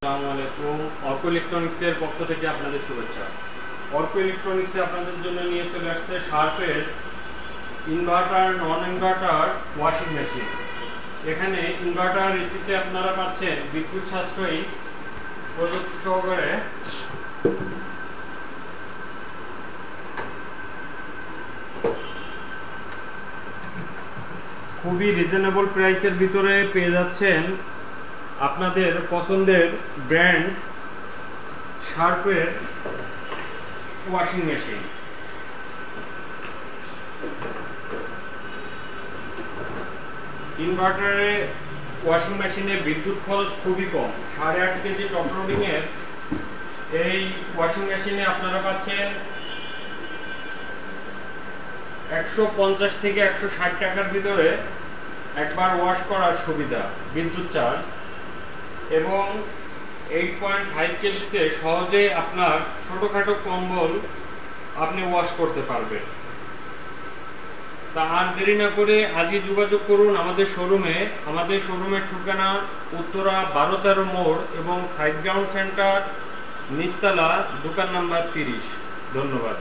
আসসালামু আলাইকুম। অর্ক ইলেকট্রনিক্সের পক্ষ থেকে আপনাদের শুভেচ্ছা। অর্ক ইলেকট্রনিক্সে আপনাদের জন্য নিয়ে চলে আসছে শার্পের inverter, non inverter washing machine. এখানে ইনভার্টার এসিতে আপনারা পাচ্ছেন বিদ্যুৎ সাশ্রয়ী প্রযুক্তি সহকারে খুবই রিজনেবল প্রাইসের ভিতরে পেয়ে যাচ্ছেন আপনাদের পছন্দের ব্র্যান্ড শার্পের ওয়াশিং মেশিন। ইনভার্টারে ওয়াশিং মেশিনে বিদ্যুৎ খরচ খুবই কম। 8.5 কেজি টপ লোডিং এর এই ওয়াশিং মেশিনে আপনারা পাচ্ছেন 150 থেকে 160 টাকার ভিতরে একবার ওয়াশ করার সুবিধা, বিদ্যুৎ চার্জ, এবং 8.5 কেজিতে সহজে আপনার ছোটখাটো কম্বল আপনি ওয়াশ করতে পারবেন। তা আর দেরি না করে আজই যোগাযোগ করুন আমাদের শোরুমে। আমাদের শোরুমের ঠিকানা উত্তরা 12-13 মোড় এবং সাইড গ্রাউন্ড সেন্টার, নিচতলা, দোকান নাম্বার 30। ধন্যবাদ।